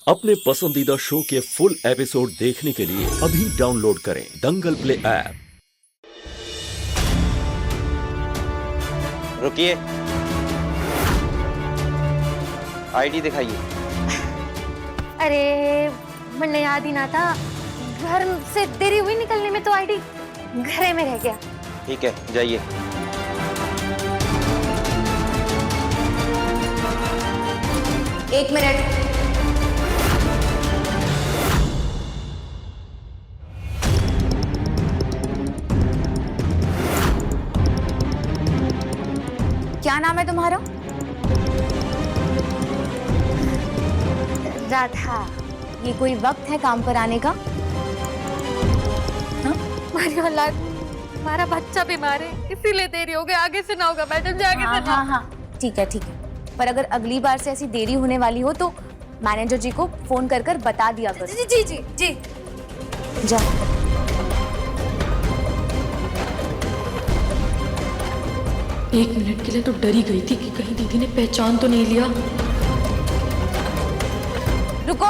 अपने पसंदीदा शो के फुल एपिसोड देखने के लिए अभी डाउनलोड करें दंगल प्ले ऐप। रुकिए, आईडी दिखाइए। अरे मुझे याद ही ना था, घर से देरी हुई निकलने में तो आईडी घरे में रह गया। ठीक है, जाइए। एक मिनट। क्या नाम है तुम्हारा? राधा। ये कोई वक्त है काम पर आने का? हमारा बच्चा बीमार है, इसीलिए देरी हो गई। आगे से ना होगा मैडम जी, आगे से ना। हाँ, ठीक है। पर अगर अगली बार से ऐसी देरी होने वाली हो तो मैनेजर जी को फोन कर बता दिया करो। जी। जा। एक मिनट के लिए तो डर ही गई थी कि कहीं दीदी ने पहचान तो नहीं लिया। रुको।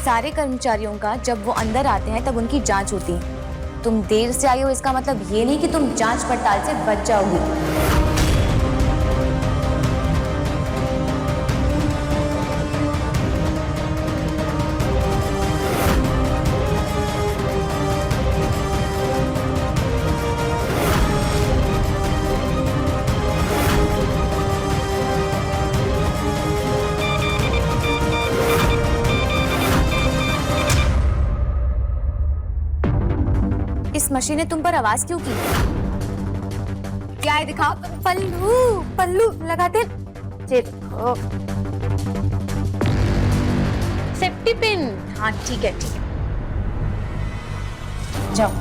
सारे कर्मचारियों का जब वो अंदर आते हैं तब उनकी जांच होती है। तुम देर से आई हो इसका मतलब ये नहीं कि तुम जांच पड़ताल से बच जाओगी। इस मशीन ने तुम पर आवाज क्यों की? क्या है दिखाओ। पल्लू लगाते। Safety pin. हाँ ठीक है। जाओ।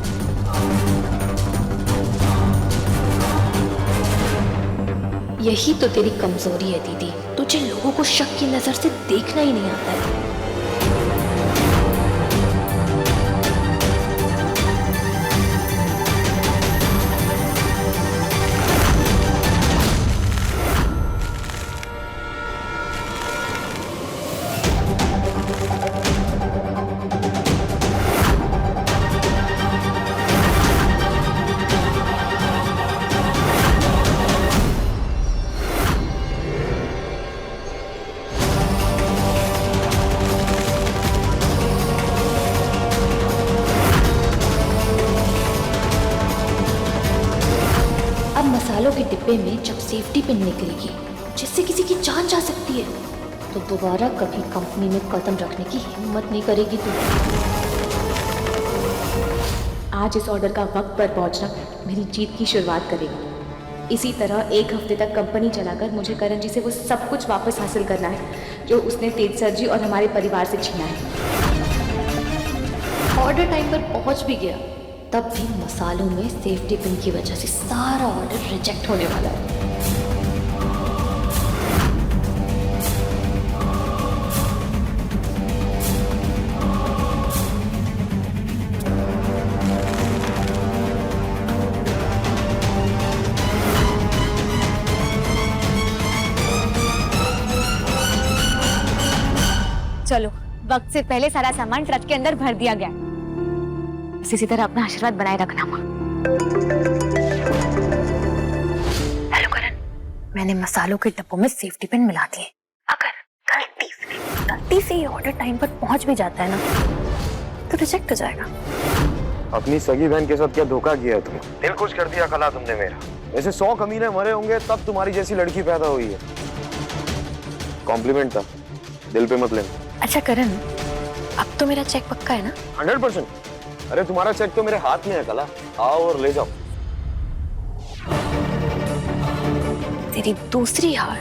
यही तो तेरी कमजोरी है दीदी, तुझे लोगों को शक की नजर से देखना ही नहीं आता है। मसालों के डिब्बे में जब सेफ्टी पिन निकलेगी जिससे किसी की जान जा सकती है तो दोबारा कभी कंपनी में कदम रखने की हिम्मत नहीं करेगी तू। आज इस ऑर्डर का वक्त पर पहुंचना मेरी जीत की शुरुआत करेगा। इसी तरह एक हफ्ते तक कंपनी चलाकर मुझे करण जी से वो सब कुछ वापस हासिल करना है जो उसने तेज सर जी और हमारे परिवार से छीना है। ऑर्डर टाइम पर पहुंच भी गया तब भी मसालों में सेफ्टी पिन की वजह से सारा ऑर्डर रिजेक्ट होने वाला है। चलो, वक्त से पहले सारा सामान ट्रक के अंदर भर दिया गया। इसी तरह अपना आशीर्वाद बनाए रखना। हेलो करण, मैंने मसालों के डब्बों में सेफ्टी पिन मिला दिए। अगर गलती से ये ऑर्डर टाइम पर पहुंच भी जाता है ना तो रिजेक्ट हो जाएगा। अपनी सगी बहन के साथ क्या धोखा किया है तुमने? दिल खुश कर दिया कला तुमने मेरा। ऐसे 100 कमीने मरे होंगे तब तुम्हारी जैसी लड़की पैदा हुई है। कॉम्प्लीमेंट था, दिल पे मत लेना। अच्छा करण, अब तो मेरा चेक पक्का है ना? 100%। अरे तुम्हारा चेक तो मेरे हाथ में है कला, आओ और ले जाओ। तेरी दूसरी हार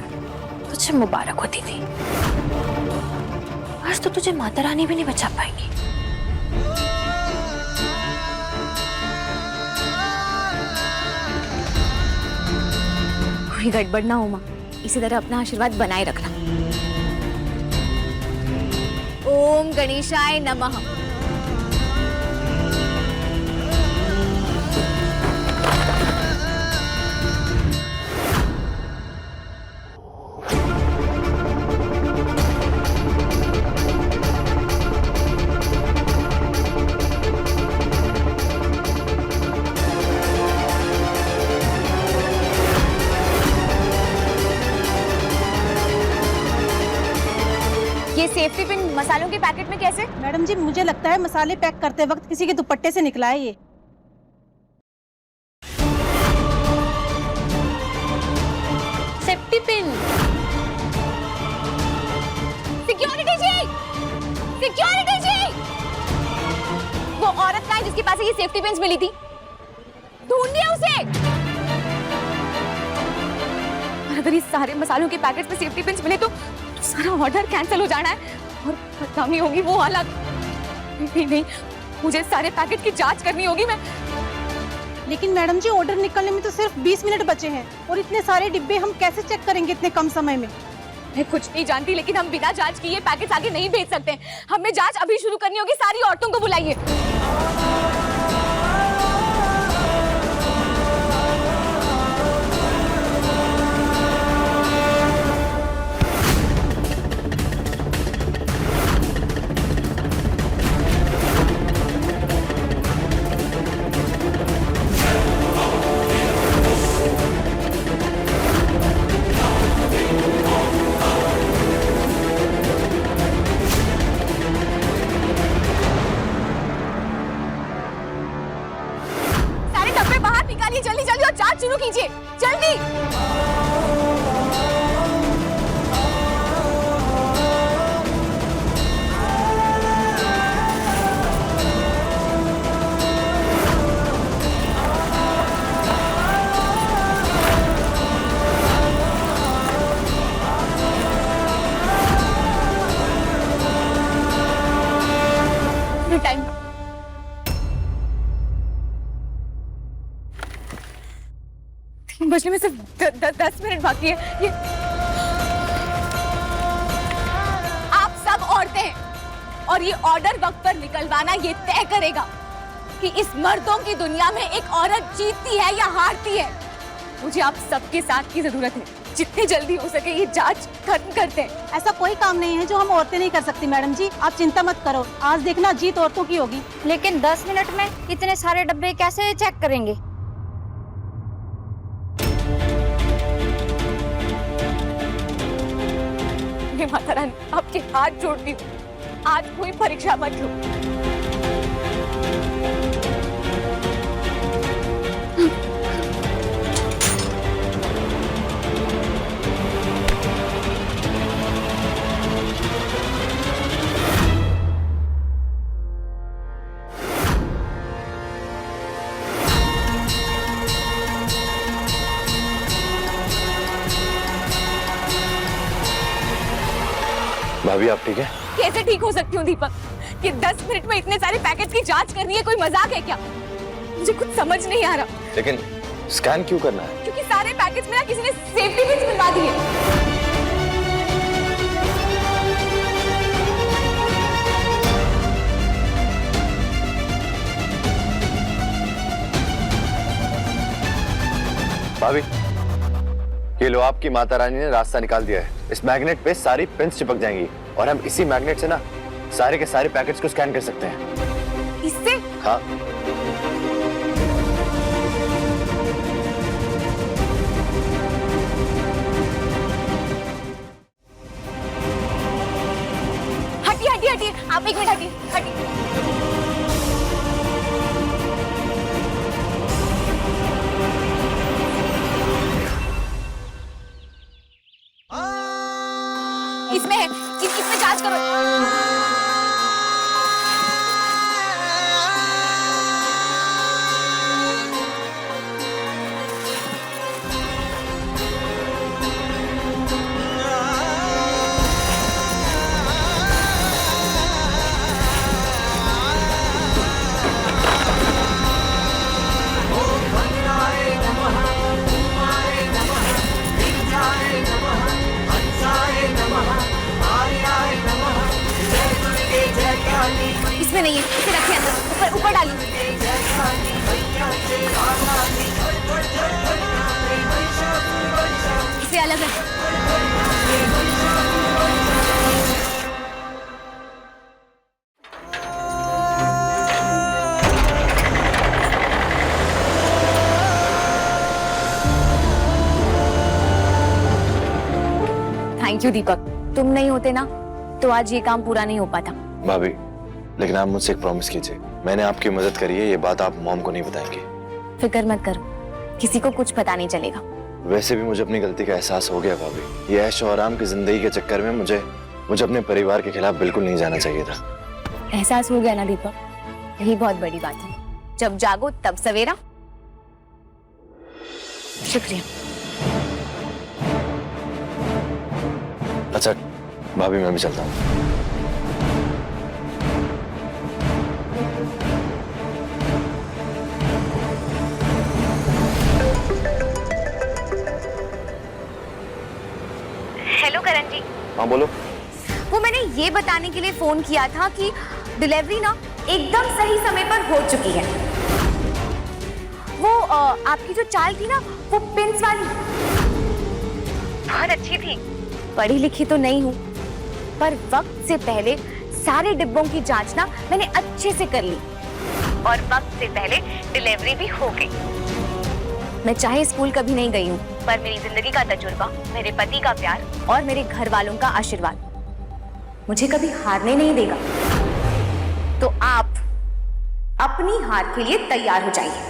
तुझे मुबारक होती थी। आज तो तुझे माता रानी भी नहीं बचा पाएंगी। कोई गड़बड़ ना हो माँ, इसी तरह अपना आशीर्वाद बनाए रखना। ओम गणेशाय नमः। ये सेफ्टी पिन मसालों के पैकेट में कैसे? मैडम जी मुझे लगता है मसाले पैक करते वक्त किसी के दुपट्टे से निकला है ये। Safety pin. सिक्योरिटी जी! सिक्योरिटी जी! वो औरत कहाँ है जिसके पास ये सेफ्टी पिन्स मिली थी? ढूंढिए उसे। और अगर ये सारे मसालों के पैकेट्स में सेफ्टी पिन्स मिले तो सारा ऑर्डर कैंसिल हो जाना है और बदनामी होगी वो अलग। नहीं नहीं, मुझे सारे पैकेट की जांच करनी होगी। मैं लेकिन मैडम जी ऑर्डर निकलने में तो सिर्फ 20 मिनट बचे हैं और इतने सारे डिब्बे हम कैसे चेक करेंगे इतने कम समय में? मैं कुछ नहीं जानती, लेकिन हम बिना जांच किए पैकेट्स आगे नहीं भेज सकते। हमें जांच अभी शुरू करनी होगी। सारी औरतों को बुलाइए। निकालिए जल्दी जल्दी और जांच शुरू कीजिए जल्दी। टाइम बजने में सिर्फ 10 मिनट बाकी है। ये आप सब औरतें हैं और ये ऑर्डर वक्त पर निकलवाना ये तय करेगा कि इस मर्दों की दुनिया में एक औरत जीतती है या हारती है। मुझे आप सबके साथ की जरूरत है। जितनी जल्दी हो सके ये जांच खत्म करते हैं। ऐसा कोई काम नहीं है जो हम औरतें नहीं कर सकती मैडम जी, आप चिंता मत करो। आज देखना जीत औरतों की होगी। लेकिन 10 मिनट में इतने सारे डब्बे कैसे चेक करेंगे? माता रानी आपके हाथ जोड़ती हूँ, आज कोई परीक्षा मत लो। भाभी आप ठीक है? कैसे ठीक हो सकती हूँ दीपक? कि 10 मिनट में इतने सारे पैकेट की जांच करनी है, कोई मजाक है क्या? मुझे कुछ समझ नहीं आ रहा। लेकिन स्कैन क्यों करना है? क्योंकि सारे पैकेट्स में ना किसी ने सेफ्टी पिन बनवा दिए। भाभी ये लो, आपकी माता रानी ने रास्ता निकाल दिया है। इस मैग्नेट पे सारी पिन्स चिपक जाएंगी और हम इसी मैग्नेट से ना सारे के सारे पैकेट्स को स्कैन कर सकते हैं। इससे? हाँ। हटिए हटिए हटिए, आप एक मिनट हटिए हटिए। इसमें है, इसमें जांच करो। इसमें नहीं है, इसे रखिए अंदर, ऊपर ऊपर डालिए। इसे अलग रखिए। थैंक यू दीपक, तुम नहीं होते ना तो आज ये काम पूरा नहीं हो पाता। भाभी, लेकिन आप मुझसे एक प्रॉमिस कीजिए, मैंने आपकी मदद करी है, ये बात आप मॉम को नहीं बताएंगे। फिक्र मत करो, किसी को कुछ पता नहीं चलेगा। वैसे भी मुझे अपनी गलती का एहसास हो गया भाभी। ये ऐश और आराम की जिंदगी के चक्कर में मुझे अपने परिवार के खिलाफ बिल्कुल नहीं जाना चाहिए था। एहसास हो गया ना दीपक, यही बहुत बड़ी बात है। जब जागो तब सवेरा। शुक्रिया। अच्छा भाभी, मैं भी चलता हूँ। हेलो करण जी। हाँ बोलो। वो मैंने ये बताने के लिए फोन किया था कि डिलीवरी ना एकदम सही समय पर हो चुकी है। वो आपकी जो चाल थी ना, वो पिंस वाली बहुत अच्छी थी। पढ़ी लिखी तो नहीं हूँ, पर वक्त से पहले सारे डिब्बों की जांच ना मैंने अच्छे से कर ली और वक्त से पहले डिलीवरी भी हो गई। मैं चाहे स्कूल कभी नहीं गई हूँ, पर मेरी जिंदगी का तजुर्बा, मेरे पति का प्यार और मेरे घर वालों का आशीर्वाद मुझे कभी हारने नहीं देगा। तो आप अपनी हार के लिए तैयार हो जाइए।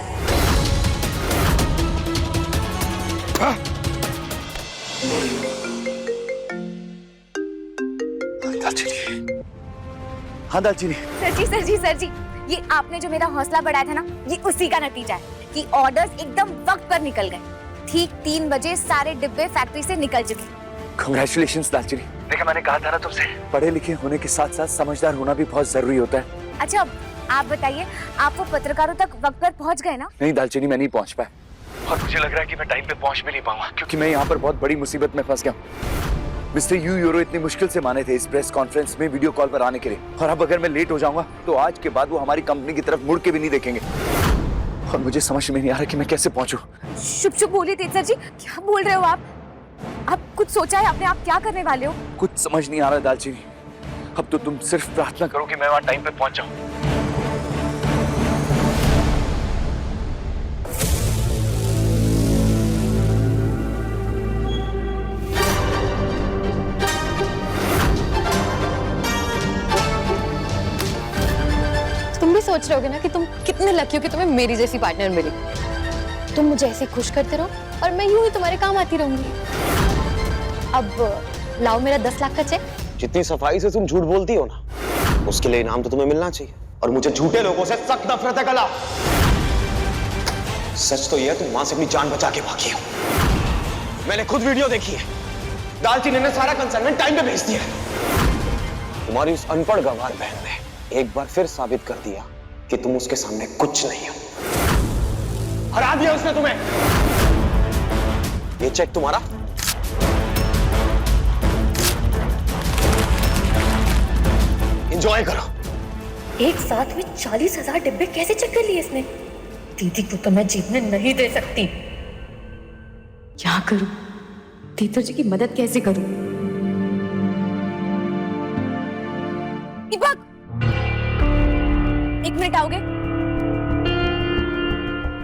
हाँ दालचीनी। सर जी, ये आपने जो मेरा हौसला बढ़ाया था ना, ये उसी का नतीजा है कि ऑर्डर्स एकदम वक्त पर निकल गए। ठीक 3 बजे सारे डिब्बे फैक्ट्री से निकल चुके। Congratulations दालचीनी। देखा, मैंने कहा था ना तुमसे, पढ़े लिखे होने के साथ साथ समझदार होना भी बहुत जरूरी होता है। अच्छा, आप बताइए, आप वो पत्रकारों तक वक्त पर पहुंच गए ना? नहीं दालचीनी, मैं नहीं पहुंच पाया और मुझे लग रहा है कि मैं टाइम पे पहुंच भी नहीं पाऊंगा, क्योंकि मैं यहाँ पर बहुत बड़ी मुसीबत में फंस गया हूँ। मिस्टर यू यूरो इतनी मुश्किल से माने थे इस प्रेस कॉन्फ्रेंस में वीडियो कॉल पर आने के लिए, और अब अगर मैं लेट हो जाऊंगा तो आज के बाद वो हमारी कंपनी की तरफ मुड़ के भी नहीं देखेंगे, और मुझे समझ में नहीं आ रहा कि मैं कैसे पहुंचूं। चुप बोलिए तेज जी, क्या बोल रहे हो आप? कुछ सोचा है आपने? आप क्या करने वाले हो? कुछ समझ नहीं आ रहा दालचीनी। अब तो तुम सिर्फ प्रार्थना करो कि मैं वहां टाइम पे पहुंच जाऊं। तुम भी सोच रहे होगे ना कि तुम कितने लकी हो कि तुम्हें मेरी जैसी पार्टनर मिली। तुम मुझे ऐसे खुश करते रहो और मैं यूं ही तुम्हारे काम आती रहूंगी। अब लाओ मेरा 10 लाख का चेक। जितनी सफाई से तुम झूठ बोलती हो ना, उसके लिए इनाम तो तुम्हें मिलना चाहिए। और मुझे झूठे लोगों से सख्त नफरत है कला। सच तो यह तुम वहां से अपनी जान बचा के भागी हो। मैंने खुद वीडियो देखी है। दालचीनी ने सारा कंसाइनमेंट टाइम पे भेज दिया है। तुम्हारी उस अनपढ़ गंवार बहन ने एक बार फिर साबित कर दिया कि तुम उसके सामने कुछ नहीं हो। हरा दिया उसने तुम्हें। ये चेक तुम्हारा। एंजॉय करो। एक साथ में 40,000 डिब्बे कैसे चेक कर लिए इसने? दीदी को तो मैं जीतने नहीं दे सकती। क्या करूं? तीतर जी की मदद कैसे करूं? दीपक, 1 मिनट आओगे?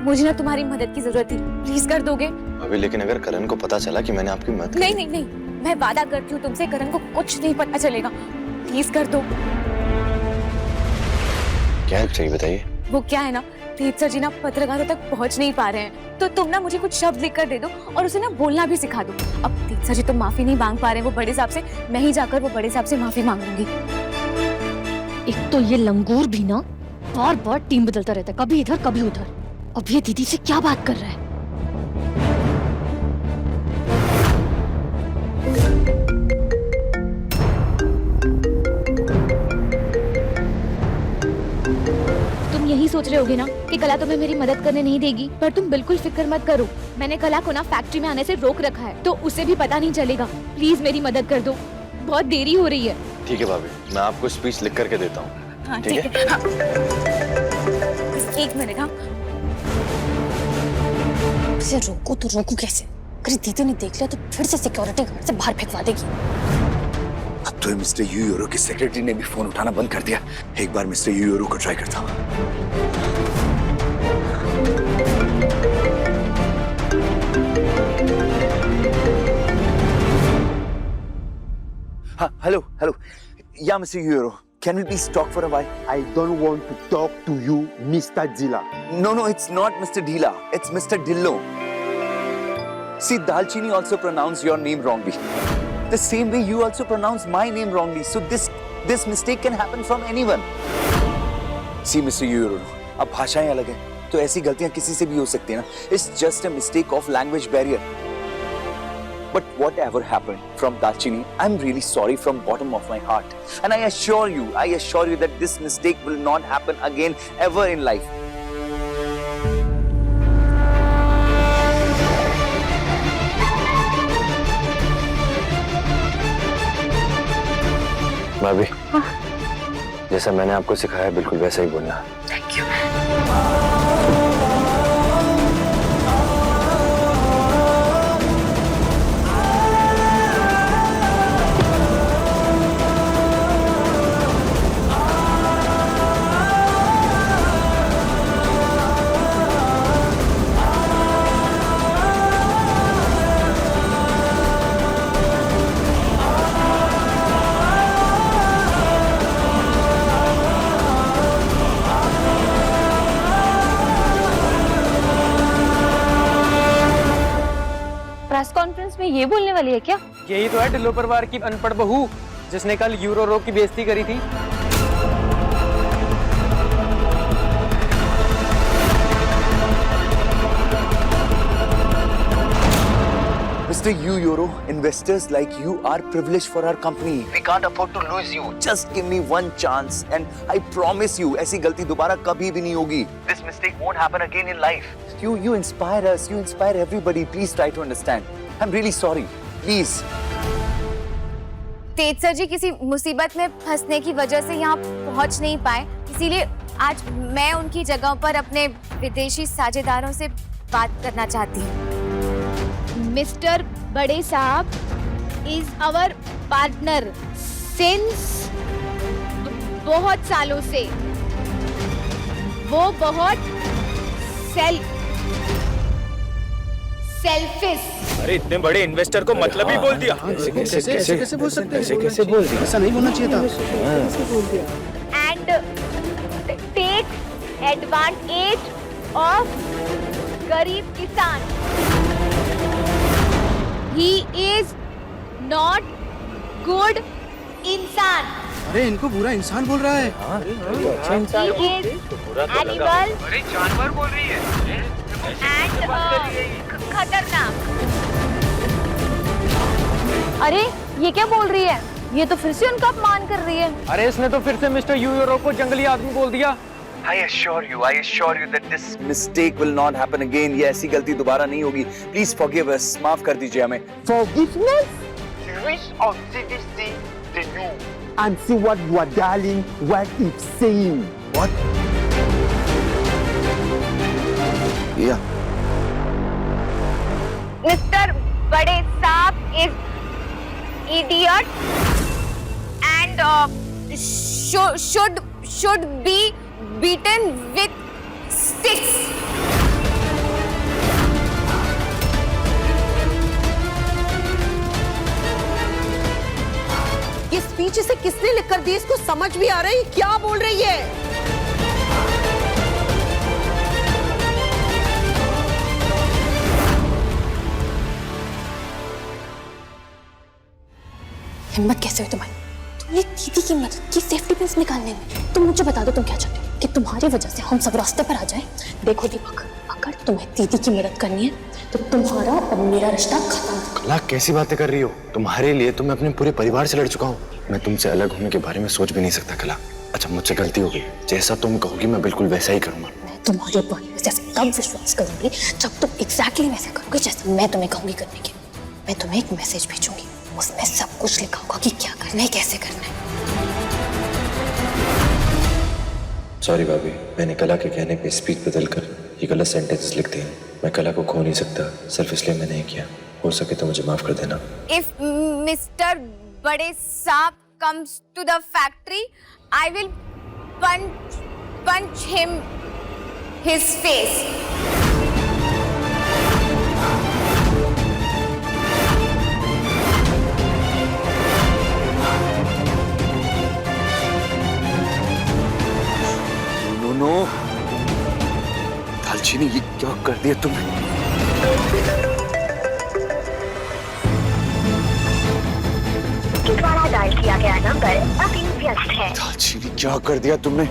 मुझे ना तुम्हारी मदद की जरूरत थी, प्लीज कर दोगे? अभी लेकिन अगर करण को पता चला कि मैंने आपकी मदद नहीं, मैं वादा करती हूँ तुमसे, करण को कुछ नहीं पता चलेगा। प्लीज कर दो। क्या हेल्प चाहिए बताइए। वो क्या है ना, तेज जी ना पत्रकारों तक पहुंच नहीं पा रहे हैं, तो तुम ना मुझे कुछ शब्द लिख कर दे दो और उसे ना बोलना भी सिखा दो। अब तेज जी तो माफी नहीं मांग पा रहे हैं वो बड़े साहब से, मैं ही जाकर वो बड़े साहब से माफी मांग लूंगी। एक तो ये लंगूर भी ना बार बार टीम बदलता रहता है, कभी इधर कभी उधर। अब ये दीदी से क्या बात कर रहा है? तुम यही सोच रहे होगे ना कि कला तुम्हें मेरी मदद करने नहीं देगी, पर तुम बिल्कुल फिक्र मत करो। मैंने कला को ना फैक्ट्री में आने से रोक रखा है, तो उसे भी पता नहीं चलेगा। प्लीज मेरी मदद कर दो, बहुत देरी हो रही है। ठीक है भाभी, मैं आपको स्पीच लिख करके देता हूँ। हाँ, ठीक है। हाँ। 1 मिनट। हाँ, इसे रोको तो रोकू कैसे? अगर दीदी ने देख लिया तो फिर से सिक्योरिटी गार्ड से बाहर फेंकवा देगी। अब तो मिस्टर यू यूरो की सेक्रेटरी ने भी फोन उठाना बंद कर दिया। एक बार मिस्टर यू यूरो को ट्राई करता हूँ। हाँ, hello. Yeah, Mr. Euro. Can we please talk for a while? I don't want to talk to you, Mr. Dilla. No, it's not Mr. Dhila. It's Mr. Dillo. See, Dalchini also pronounced your name wrongly. The same way you also pronounced my name wrongly. So this mistake can happen from anyone. See, Mr. Euro, अब भाषाएं अलग हैं, तो ऐसी गलतियां किसी से भी हो सकती हैं ना. It's just a mistake of language barrier. But whatever happened from Dalchini, I'm really sorry from bottom of my heart. And I assure you that this mistake will not happen again ever in life. भाभी, जैसा मैंने आपको सिखाया बिल्कुल वैसा ही बोलना. Thank you. Press conference में ये बोलने वाली है क्या? यही तो है ढिल्लो परिवार की अनपढ़ बहू जिसने कल यूरो रो की बेइज्जती करी थी. Mr. Euro, investors like you are privileged for our company. We can't afford to lose you. Just give me one chance and I promise you, ऐसी गलती दोबारा कभी भी नहीं होगी. This mistake won't happen again in life. You inspire us, you inspire everybody. Please try to understand. I'm really sorry. Please. Tej sir ji किसी मुसीबत में फंसने की वजह से यहाँ पहुँच नहीं पाए, इसीलिए आज मैं उनकी जगह पर अपने विदेशी साझेदारों से बात करना चाहती हूँ. मिस्टर बड़े साहब इज आवर पार्टनर सिंस बहुत सालों से. वो बहुत सेल्फिश. अरे इतने बड़े इन्वेस्टर को मतलब ही बोल दिया. कैसे बोल सकते हैं? कैसे बोल दिया? ऐसा नहीं बोलना चाहिए था. एंड टेक एडवांटेज ऑफ गरीब किसान. ही इज नॉट गुड इंसान. अरे इनको बुरा इंसान बोल रहा है. He is animal. अरे जानवर बोल रही है. And खतरनाक. अरे ये क्या बोल रही है? ये तो फिर से उनका अपमान कर रही है. अरे इसने तो फिर से मिस्टर यूरो को जंगली आदमी बोल दिया. I assure you that this mistake will not happen again. ये ऐसी गलती दोबारा नहीं होगी. Please forgive us. माफ कर दीजिए हमें. Forgiveness? Which of CDC did you? And see what you are darling, what it's saying. What? Yeah. Mister बड़े साहब is idiot and should be beaten with sticks. ये स्पीच इसे किसने लिख कर दी? इसको समझ भी आ रहा है क्या बोल रही है? हिम्मत कैसे हुई तुम्हारी? तुमने दीदी की मदद की सेफ्टी पिन्स निकालने में. तुम मुझे बता दो तुम क्या चाहते हो? कि तुम्हारी वजह से हम सब रास्ते पर आ जाएं? देखो दीपक, अगर तुम्हें दीदी की मदद करनी है तो तुम्हारा और मेरा रिश्ता खत्म. कला कैसी बातें कर रही हो? तुम्हारे लिए तो मैं अपने पूरे परिवार से लड़ चुका हूँ. मैं तुमसे अलग होने के बारे में सोच भी नहीं सकता कला. अच्छा मुझसे गलती हो गई. जैसा तुम कहोगी मैं बिल्कुल वैसा ही करूँगा. मैं तुम्हारे ऊपर जैसे तब विश्वास करूंगी जब तुम एग्जैक्टली वैसे करोगे जैसे मैं तुम्हें कहूंगी करने के. मैं तुम्हें एक मैसेज भेजूंगी, उसमें सब कुछ लिखा होगा कि क्या करना है, कैसे करना है. सॉरी भाभी, मैंने कला के कहने पे स्पीच बदल कर ये गलत सेंटेंसेस लिख दिए. मैं कला को खो नहीं सकता, सिर्फ इसलिए मैं नहीं किया. हो सके तो मुझे माफ कर देना. If Mr. बड़े साहब comes to the factory, I will punch him his face. दालचीनी, ये क्या कर दिया तुमने? द्वारा डायल किया गया नंबर अभी व्यस्त है। दालचीनी, क्या कर दिया तुमने?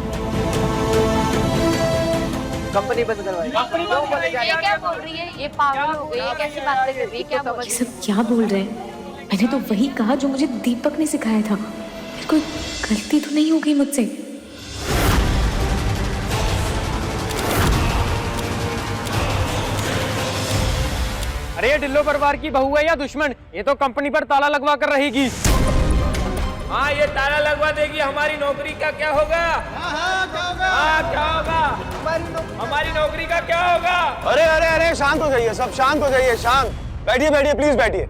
कंपनी बंद करवाई। ये क्या बोल रही है? ये पागल हो गई है, कैसी बातें कर रही है? क्या बोल ये सब क्या बोल रहे हैं? मैंने तो वही कहा जो मुझे दीपक ने सिखाया था। मेरे को गलती तो नहीं हो गई मुझसे? अरे ये ढिल्लो परिवार की बहू है या दुश्मन? ये तो कंपनी पर ताला लगवा कर रहेगी। हाँ, ये ताला लगवा देगी। हमारी नौकरी का क्या होगा? क्या होगा? हमारी नौकरी का क्या होगा? अरे अरे अरे, शांत हो जाइए, सब शांत हो जाइए, शांत। बैठिए बैठिए, प्लीज बैठिए।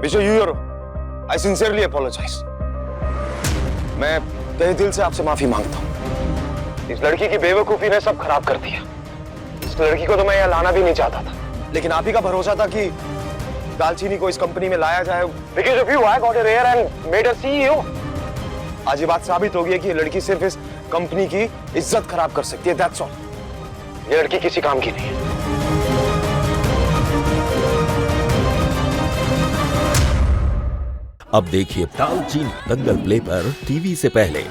मिस्टर यूरो, आई सिंसियरली अपोलोजाइज। मैं तहे दिल से आपसे माफी मांगता हूँ। इस लड़की की बेवकूफी ने सब खराब कर दिया। इस लड़की को तो मैं यहाँ लाना भी नहीं चाहता था, लेकिन आप ही का भरोसा था कि दालचीनी को इस कंपनी में लाया जाए। Because of you, I got her here and made her CEO. आज ये बात साबित हो गई है कि ये लड़की सिर्फ इस कंपनी की इज्जत खराब कर सकती है। That's all. ये लड़की किसी काम की नहीं है। अब देखिए दालचीनी दंगल प्ले पर टीवी से पहले।